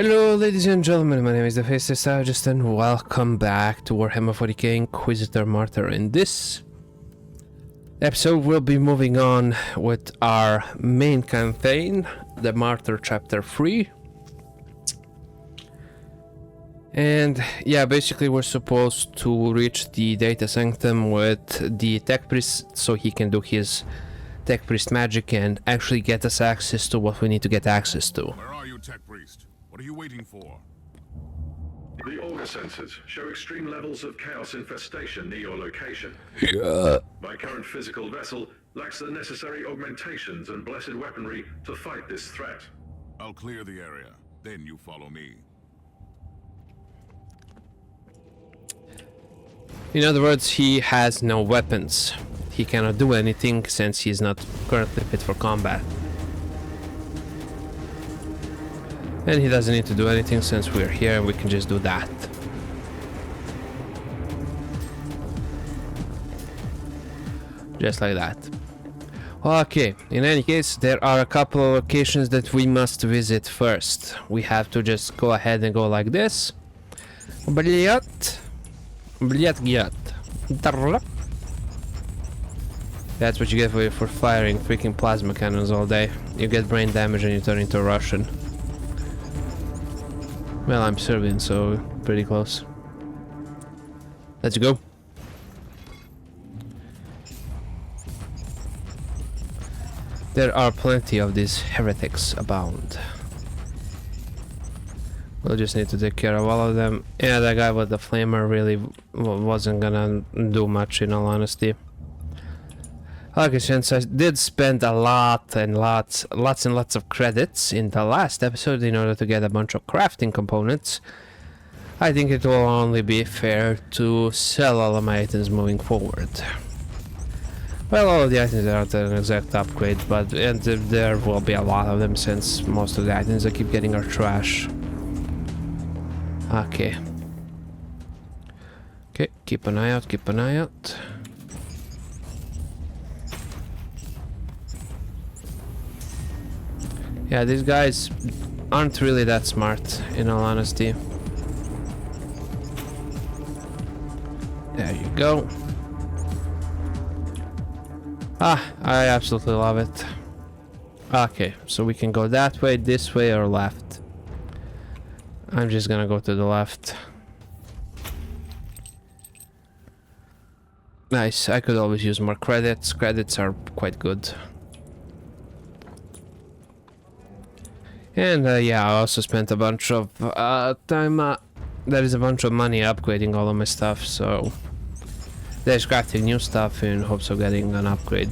Hello ladies and gentlemen, my name is the Faceless Savagist and welcome back to Warhammer 40k Inquisitor Martyr. In this episode we'll be moving on with our main campaign, the Martyr Chapter 3. And yeah, basically we're supposed to reach the Data Sanctum with the Tech Priest so he can do his Tech Priest magic and actually get us access to what we need to get access to. Where are you, Tech Priest? What are you waiting for? The auger sensors show extreme levels of chaos infestation near your location. Yeah. My current physical vessel lacks the necessary augmentations and blessed weaponry to fight this threat. I'll clear the area, then you follow me. In other words, he has no weapons. He cannot do anything since he is not currently fit for combat. And he doesn't need to do anything since we're here and we can just do that. Just like that. Okay, in any case, there are a couple of locations that we must visit first. We have to just go ahead and go like this. Blyat. That's what you get for firing freaking plasma cannons all day. You get brain damage and you turn into a Russian. Well, I'm Serbian, so pretty close. Let's go. There are plenty of these heretics abound. We'll just need to take care of all of them. Yeah, that guy with the flamer really wasn't gonna do much, in all honesty. Okay, since I did spend a lot and lots of credits in the last episode in order to get a bunch of crafting components, I think it will only be fair to sell all of my items moving forward. Well, all of the items aren't an exact upgrade, but there will be a lot of them since most of the items I keep getting are trash. Okay. Okay, keep an eye out, keep an eye out. Yeah, these guys aren't really that smart, in all honesty. There you go. Ah, I absolutely love it. Okay, so we can go that way, this way, or left. I'm just gonna go to the left. Nice, I could always use more credits. Credits are quite good. And yeah, I also spent a bunch of time, there is a bunch of money upgrading all of my stuff, so there's crafting new stuff in hopes of getting an upgrade.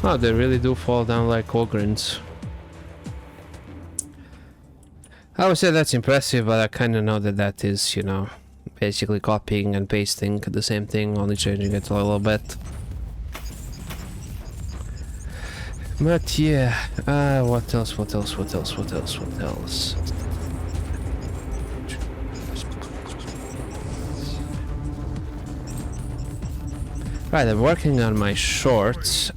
Oh, they really do fall down like ogrins. I would say that's impressive, but I kind of know that that is, you know, basically copying and pasting the same thing, only changing it a little bit. But yeah, what else? Right, I'm working on my shorts,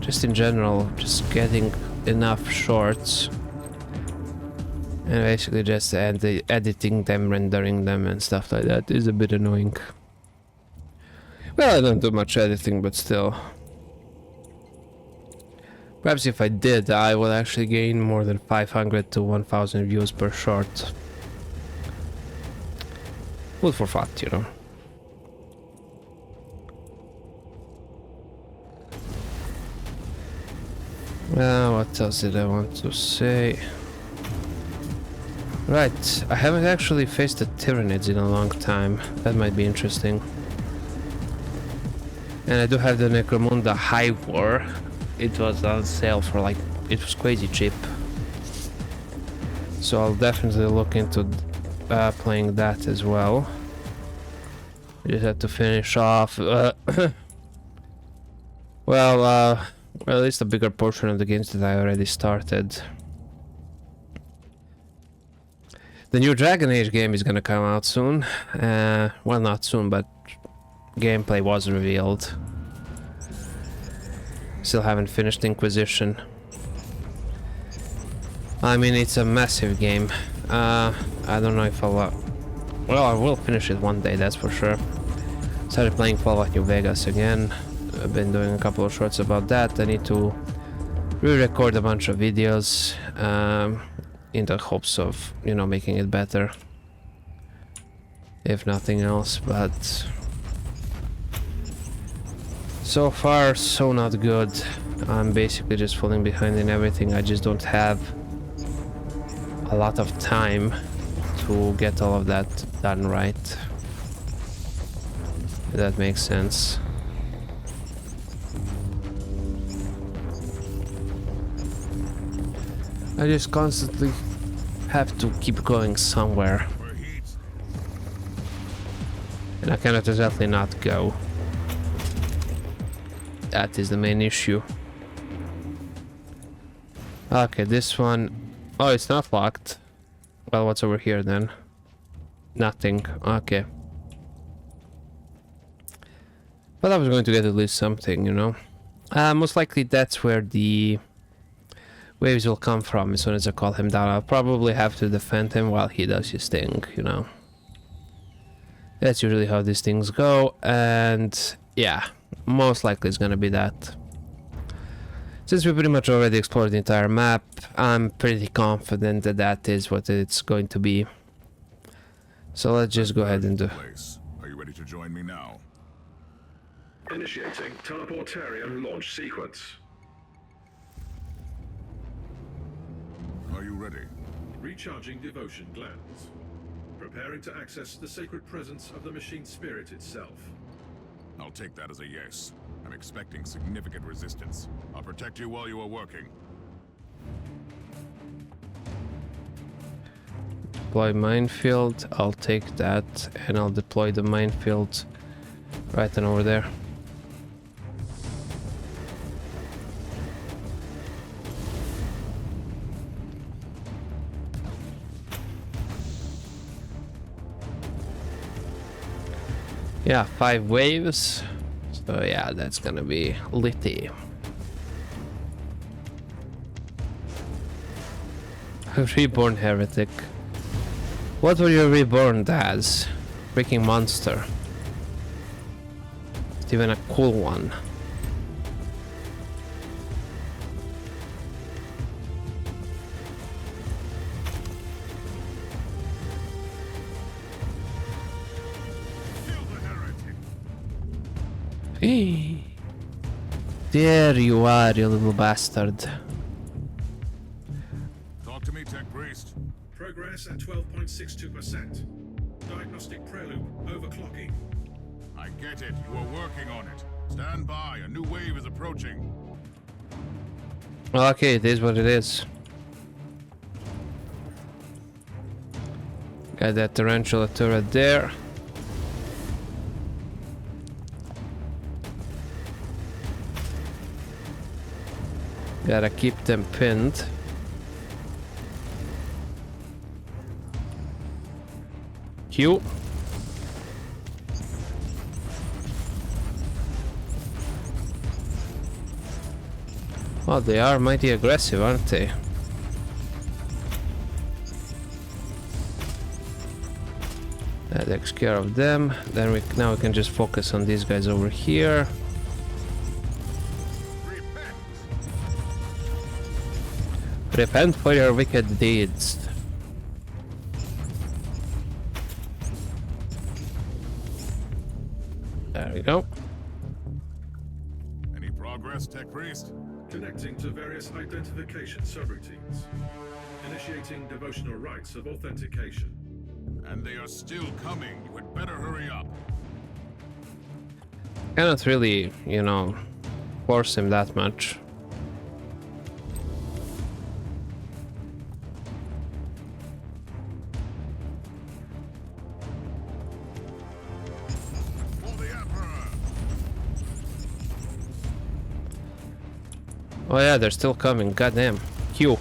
just in general, just getting enough shorts. And basically just editing them, rendering them and stuff like that is a bit annoying. Well, I don't do much editing, but still. Perhaps if I did, I would actually gain more than 500 to 1000 views per short. Food for thought, you know. What else did I want to say? Right, I haven't actually faced the Tyranids in a long time. That might be interesting. And I do have the Necromunda High War. It was on sale for like, it was crazy cheap. So I'll definitely look into playing that as well. I just have to finish off, well, at least a bigger portion of the games that I already started. The new Dragon Age game is gonna come out soon. Well, not soon, but gameplay was revealed. Still haven't finished Inquisition. I mean, it's a massive game. I don't know if I'll... well, I will finish it one day, that's for sure. Started playing Fallout New Vegas again. I've been doing a couple of shorts about that. I need to re-record a bunch of videos in the hopes of, you know, making it better. If nothing else, but... so far, so not good. I'm basically just falling behind in everything. I just don't have a lot of time to get all of that done right. If that makes sense. I just constantly have to keep going somewhere. And I cannot exactly not go. That is the main issue. Okay, this one... oh, it's not locked. Well, what's over here then? Nothing. Okay. But I was going to get at least something, you know. Most likely that's where the waves will come from as soon as I call him down. I'll probably have to defend him while he does his thing, you know. That's usually how these things go, and yeah, most likely it's gonna be that. Since we pretty much already explored the entire map, I'm pretty confident that that is what it's going to be. So let's just go ahead and do... Are you ready to join me now? Initiating teleportarium launch sequence. Are you ready? Recharging devotion glands. Preparing to access the sacred presence of the machine spirit itself. I'll take that as a yes. I'm expecting significant resistance. I'll protect you while you are working. Deploy minefield, I'll take that, and I'll deploy the minefield right then over there. Yeah, 5 waves. So yeah, that's gonna be litty. Reborn heretic. What were you reborn as? Freaking monster. It's even a cool one. Hey. There you are, you little bastard. Talk to me, Tech Priest. Progress at 12.62%. Diagnostic prelude overclocking. I get it. You are working on it. Stand by. A new wave is approaching. Okay, it is what it is. Got that tarantula turret there. Gotta keep them pinned. Q. Well, they are mighty aggressive, aren't they? That takes care of them. Then now we can just focus on these guys over here. Repent for your wicked deeds. There we go. Any progress, Tech Priest? Connecting to various identification subroutines. Initiating devotional rites of authentication. And they are still coming. You had better hurry up. Cannot really, you know, force him that much. Oh yeah, they're still coming. Goddamn. Q.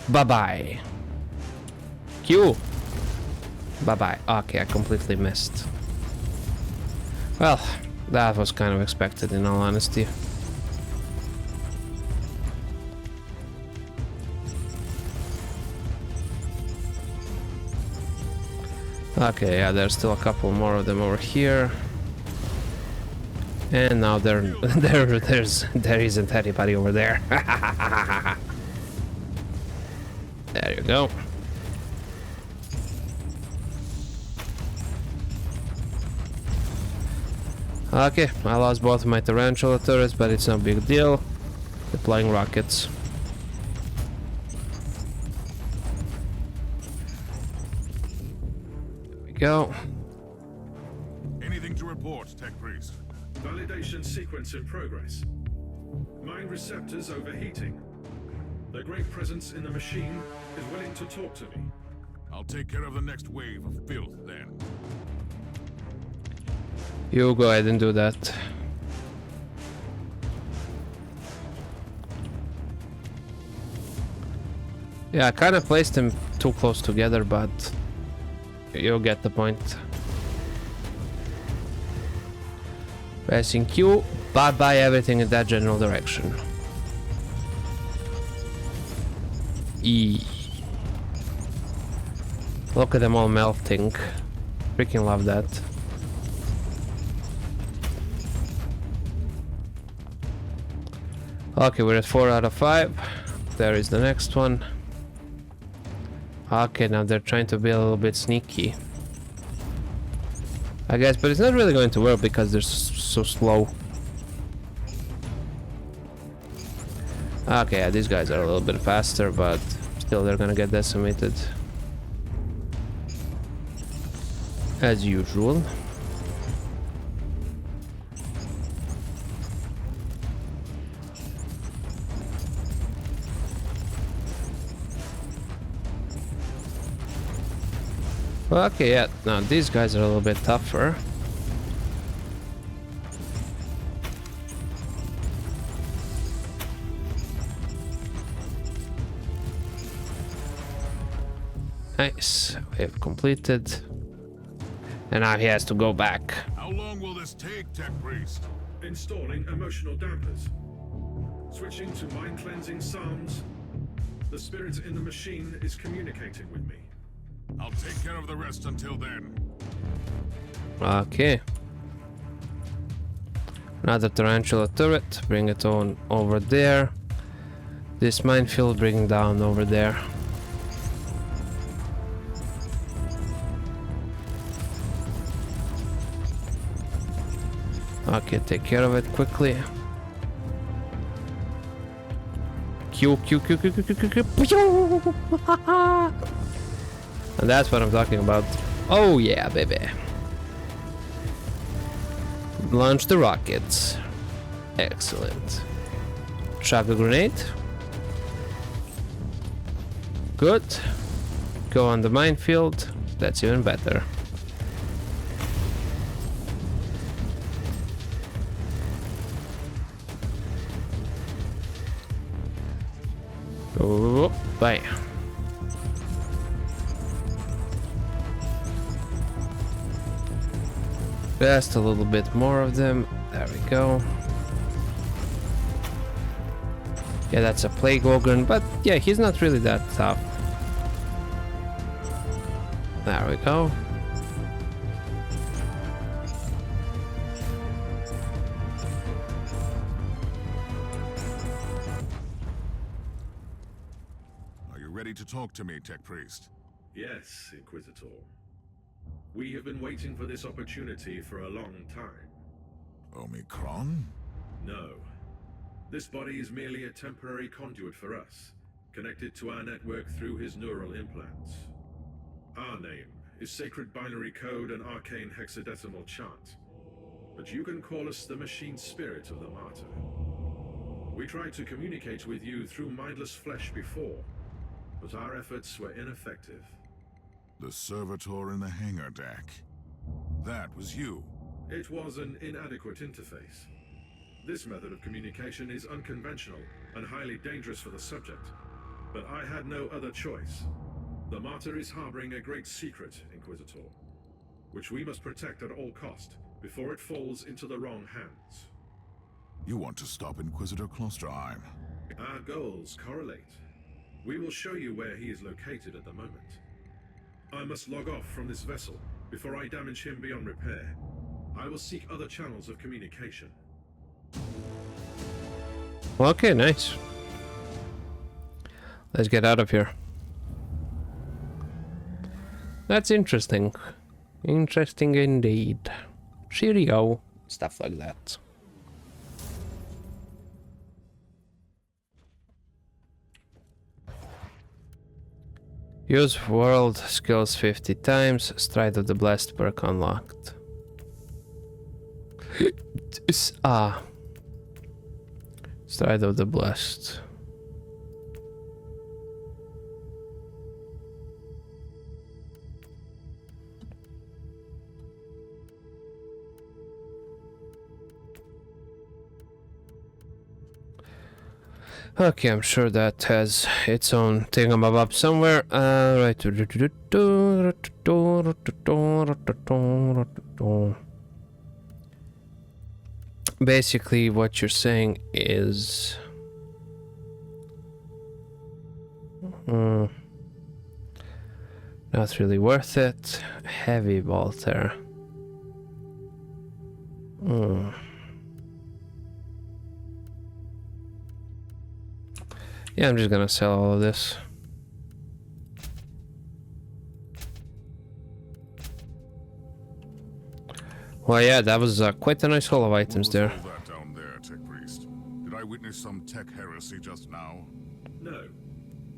Bye-bye. Q. Bye-bye. Okay, I completely missed. Well, that was kind of expected in all honesty. Okay, yeah, there's still a couple more of them over here. And now there isn't anybody over there. There you go. Okay, I lost both of my tarantula turrets, but it's no big deal. Deploying rockets. There we go. Anything to report, Tech Priest? Validation sequence in progress. Mine receptors overheating. Their great presence in the machine is willing to talk to me. I'll take care of the next wave of filth then. You go ahead and do that. Yeah, I kind of placed them too close together, but you'll get the point. Pressing Q, bye-bye everything in that general direction. E. Look at them all melting. Freaking love that. Okay, we're at 4 out of 5. There is the next one. Okay, now they're trying to be a little bit sneaky, I guess, but it's not really going to work because they're so slow. Okay, yeah, these guys are a little bit faster, but still they're gonna get decimated. As usual. Okay, yeah, now these guys are a little bit tougher. Nice, we have completed. And now he has to go back. How long will this take, Tech Priest? Installing emotional dampers. Switching to mind-cleansing psalms. The spirit in the machine is communicating with me. I'll take care of the rest until then. Okay. Another tarantula turret, bring it on over there. This minefield, bring down over there. Okay, take care of it quickly. Q, Q, Q, Q, Q, Q, Q, Q. And that's what I'm talking about. Oh yeah, baby. Launch the rockets. Excellent. Chuck a grenade. Good. Go on the minefield. That's even better. Oh, bye. Just a little bit more of them. There we go. Yeah, that's a plague ogre, but yeah, he's not really that tough. There we go. Are you ready to talk to me, Tech Priest? Yes, Inquisitor. We have been waiting for this opportunity for a long time. Omicron? No. This body is merely a temporary conduit for us, connected to our network through his neural implants. Our name is Sacred Binary Code and Arcane Hexadecimal Chant, but you can call us the Machine Spirit of the Martyr. We tried to communicate with you through mindless flesh before, but our efforts were ineffective. The servitor in the hangar deck. That was you. It was an inadequate interface. This method of communication is unconventional and highly dangerous for the subject, but I had no other choice. The Martyr is harboring a great secret, Inquisitor, which we must protect at all cost before it falls into the wrong hands. You want to stop Inquisitor Klosterheim? Our goals correlate. We will show you where he is located at the moment. I must log off from this vessel before I damage him beyond repair. I will seek other channels of communication. Okay, nice. Let's get out of here. That's interesting. Interesting indeed. Cheerio. Stuff like that. Use world skills 50 times. Stride of the Blessed perk unlocked. Stride of the Blessed. Okay, I'm sure that has its own thingamabob somewhere. Right. Basically, what you're saying is... not really worth it. Heavy bolter. Yeah, I'm just gonna sell all of this. Well, yeah, that was quite a nice haul of items there. What was all that down there, Tech Priest? Did I witness some tech heresy just now? No.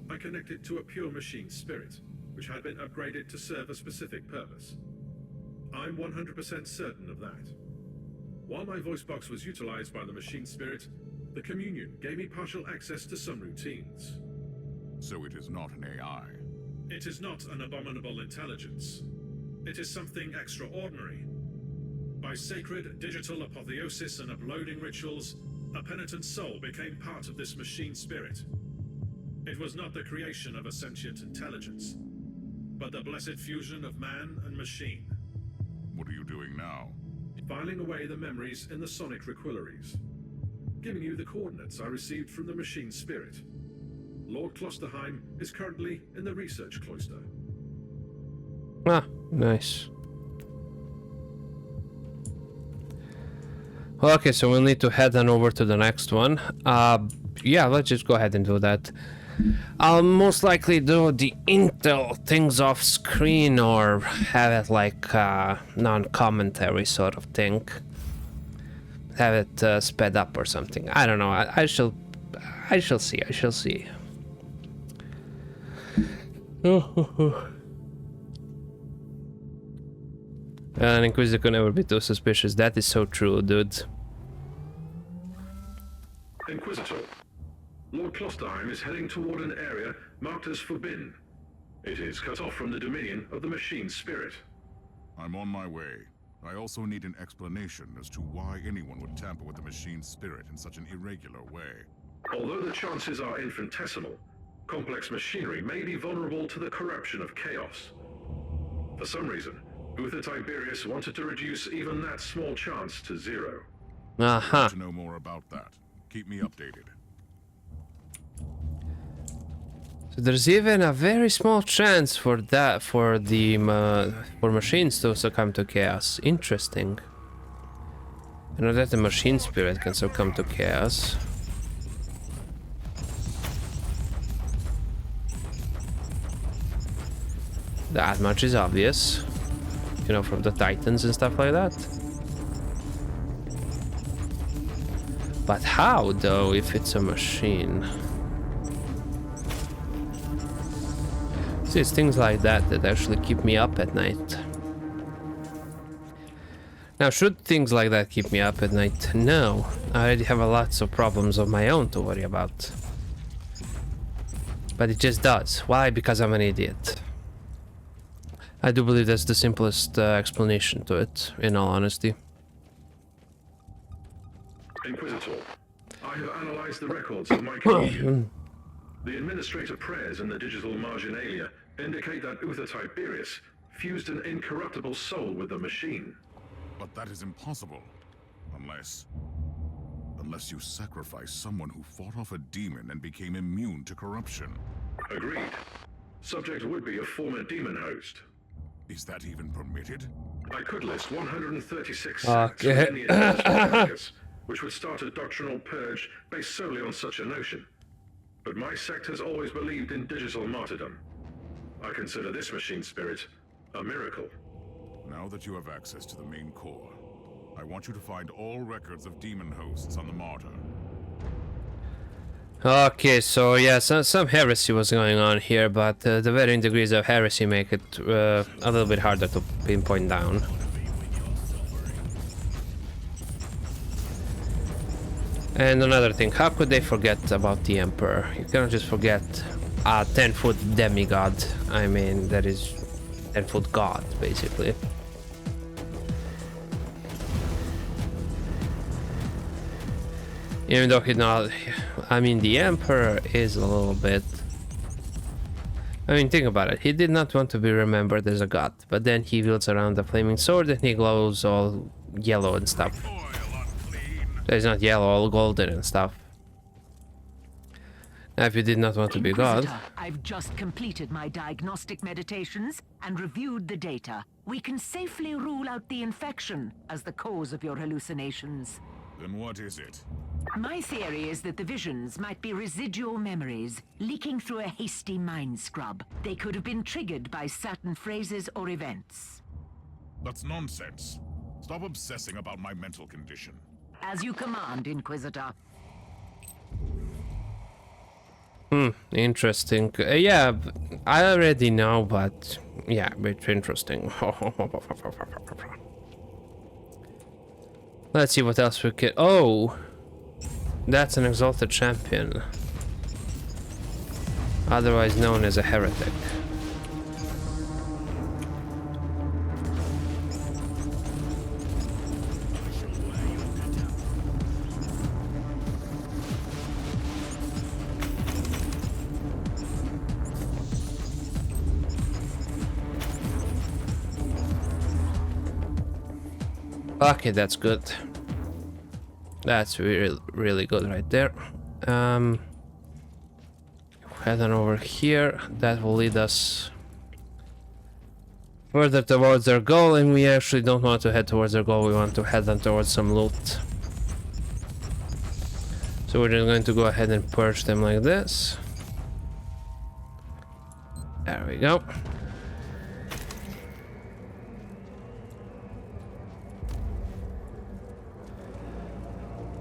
I connected to a pure machine spirit, which had been upgraded to serve a specific purpose. I'm 100% certain of that. While my voice box was utilized by the machine spirit, the Communion gave me partial access to some routines. So it is not an AI. It is not an abominable intelligence. It is something extraordinary. By sacred digital apotheosis and uploading rituals, a penitent soul became part of this machine spirit. It was not the creation of a sentient intelligence, but the blessed fusion of man and machine. What are you doing now? Filing away the memories in the sonic requillaries. Giving you the coordinates I received from the machine spirit. Lord Klosterheim is currently in the research cloister. Ah, nice. Okay, so we'll need to head on over to the next one. Yeah, let's just go ahead and do that. I'll most likely do the intel things off screen or have it like non-commentary sort of thing. Have it sped up or something. I don't know. I shall see. I shall see. An Inquisitor could never be too suspicious. That is so true, dude. Inquisitor, Lord Klosterheim is heading toward an area marked as forbidden. It is cut off from the dominion of the machine spirit. I'm on my way. I also need an explanation as to why anyone would tamper with the machine spirit in such an irregular way. Although the chances are infinitesimal, complex machinery may be vulnerable to the corruption of chaos. For some reason, Uther Tiberius wanted to reduce even that small chance to zero. Aha. To know more about that. Keep me updated. So there's even a very small chance for that, for machines to succumb to chaos. Interesting. I know that the machine spirit can succumb to chaos. That much is obvious. You know, from the Titans and stuff like that. But how, though, if it's a machine? See, it's things like that that actually keep me up at night. Now, should things like that keep me up at night? No. I already have lots of problems of my own to worry about. But it just does. Why? Because I'm an idiot. I do believe that's the simplest explanation to it, in all honesty. Inquisitor, I have analyzed the records of my communion. The administrator prayers in the digital marginalia indicate that Uther Tiberius fused an incorruptible soul with the machine. But that is impossible. Unless you sacrifice someone who fought off a demon and became immune to corruption. Agreed. Subject would be a former demon host. Is that even permitted? I could list 136 sects Okay. within the administrative practice, which would start a doctrinal purge based solely on such a notion. But my sect has always believed in digital martyrdom. I consider this machine spirit a miracle. Now that you have access to the main core, I want you to find all records of demon hosts on the Martyr. Okay, so yeah, some heresy was going on here, but the varying degrees of heresy make it a little bit harder to pinpoint down. And another thing, how could they forget about the Emperor? You cannot just forget a 10-foot demigod. I mean, that is 10-foot god, basically. Even though he's not... I mean, the Emperor is a little bit... I mean, think about it. He did not want to be remembered as a god, but then he wields around the flaming sword and he glows all yellow and stuff. It's not yellow, all golden and stuff. Now, if you did not want to be god... Inquisitor, I've just completed my diagnostic meditations and reviewed the data. We can safely rule out the infection as the cause of your hallucinations. Then what is it? My theory is that the visions might be residual memories leaking through a hasty mind scrub. They could have been triggered by certain phrases or events. That's nonsense. Stop obsessing about my mental condition. As you command, Inquisitor. Interesting. Yeah, I already know, but yeah, it's interesting. Let's see what else we can... Oh! That's an exalted champion. Otherwise known as a heretic. Okay, that's good. That's really good right there. Head on over here. That will lead us further towards our goal, and we actually don't want to head towards our goal. We want to head on towards some loot. So we're just going to go ahead and purge them like this. There we go.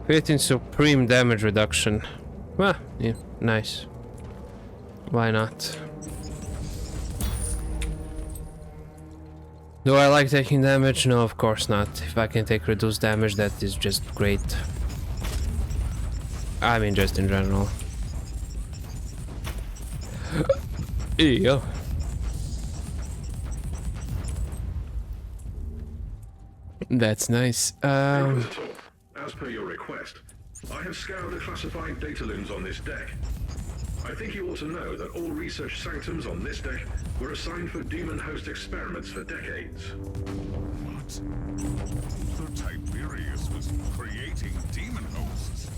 Creating supreme damage reduction. Well, yeah, nice. Why not? Do I like taking damage? No, of course not. If I can take reduced damage, that is just great. I mean, just in general. Ew. That's nice. As per your request, I have scoured the classified data looms on this deck. I think you ought to know that all research sanctums on this deck were assigned for demon host experiments for decades. What? So Tiberius was creating demon hosts?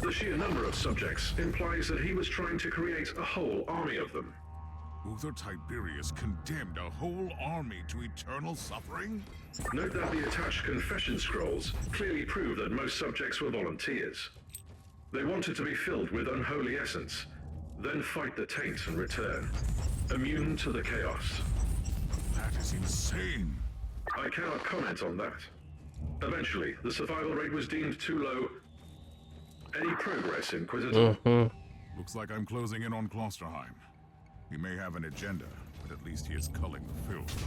The sheer number of subjects implies that he was trying to create a whole army of them. Uther Tiberius condemned a whole army to eternal suffering? Note that the attached confession scrolls clearly prove that most subjects were volunteers. They wanted to be filled with unholy essence, then fight the taint and return, immune to the chaos. That is insane. I cannot comment on that. Eventually, the survival rate was deemed too low. Any progress, Inquisitor? Looks like I'm closing in on Klosterheim. He may have an agenda, but at least he is culling the filth.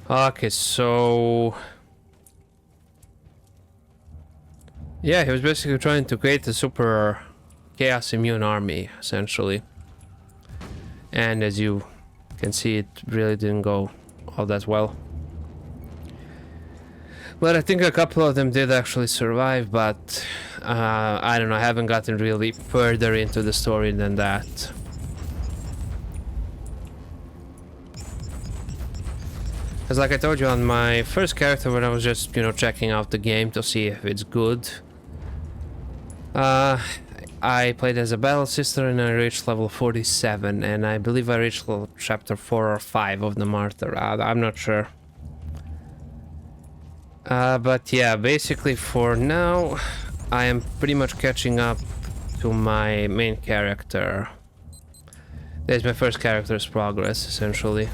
Okay, so... Yeah, he was basically trying to create a super chaos immune army, essentially. And as you can see, it really didn't go all that well. But I think a couple of them did actually survive, but I don't know, I haven't gotten really further into the story than that. Because like I told you on my first character when I was just, you know, checking out the game to see if it's good. I played as a battle sister and I reached level 47, and I believe I reached chapter 4 or 5 of the Martyr. I'm not sure. But yeah, basically for now, I am pretty much catching up to my main character. There's my first character's progress, essentially.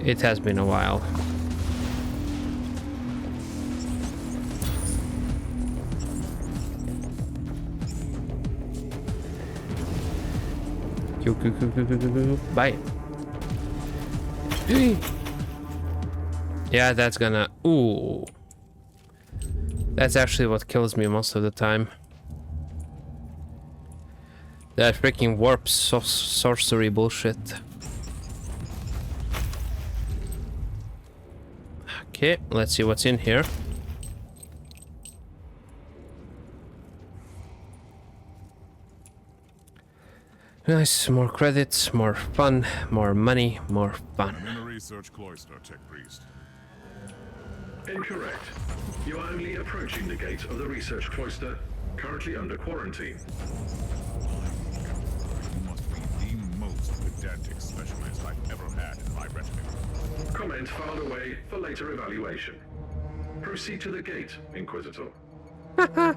It has been a while. Bye. Yeah, that's gonna... Ooh. That's actually what kills me most of the time. That freaking warp sorcery bullshit. Okay, let's see what's in here. Nice, more credits, more fun, more money, more fun. I'm in the research cloister, Tech Priest. Incorrect. You are only approaching the gate of the research cloister, currently under quarantine. You must be the most pedantic specialist I've ever had in my retinue. Comment filed away for later evaluation. Proceed to the gate, Inquisitor. I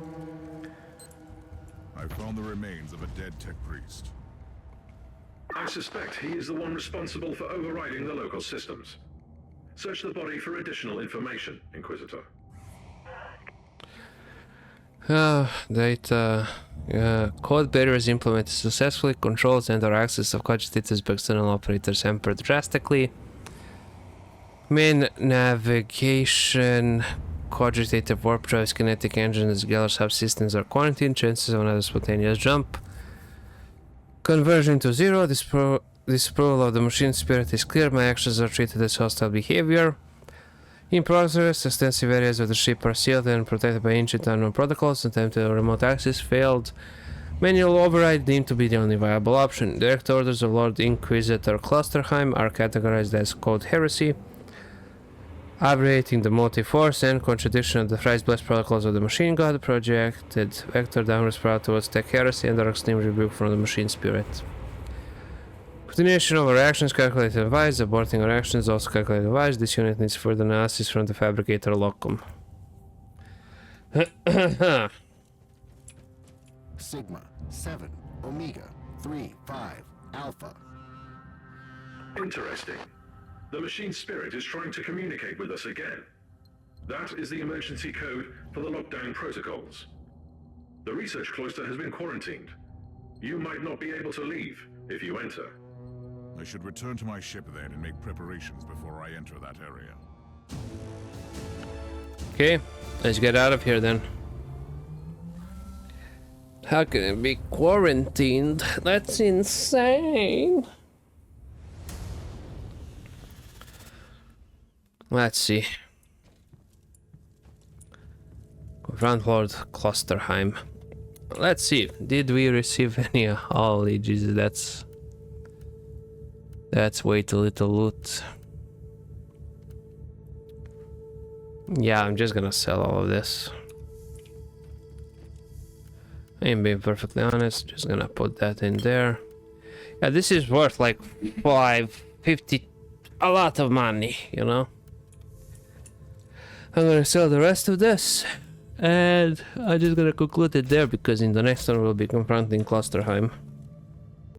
found the remains of a dead Tech Priest. I suspect he is the one responsible for overriding the local systems. Search the body for additional information, Inquisitor. Data. Code barriers implemented successfully. Controls and or access of cogitators by external operators hampered drastically. Main navigation, cogitator warp drives, kinetic engines, Geller subsystems are quarantined. Chances of another spontaneous jump. Conversion to 0. Disapproval of the machine spirit is clear. My actions are treated as hostile behavior. In progress, extensive areas of the ship are sealed and protected by ancient unknown protocols. Attempted remote access failed. Manual override deemed to be the only viable option. Direct orders of Lord Inquisitor Clusterheim are categorized as code heresy, aberrating the motive force and contradiction of the thrice blessed protocols of the machine god, projected vector downward spiral towards tech heresy and extreme rebuke from the machine spirit. Continuation of our actions calculated and advised. Aborting our actions also calculated and advised. This unit needs further analysis from the fabricator locum. Sigma 7 Omega 3 5 Alpha. Interesting. The machine spirit is trying to communicate with us again. That is the emergency code for the lockdown protocols. The research cloister has been quarantined. You might not be able to leave if you enter. I should return to my ship then and make preparations before I enter that area. Okay, let's get out of here then. How can it be quarantined? That's insane. Let's see. Confront Lord Clusterheim. Let's see. Did we receive any? Holy Jesus, that's way too little loot. Yeah, I'm just gonna sell all of this. I am being perfectly honest. Just gonna put that in there. Yeah, this is worth like 550, a lot of money, you know. I'm gonna sell the rest of this, and I'm just gonna conclude it there because in the next one we'll be confronting Clusterheim.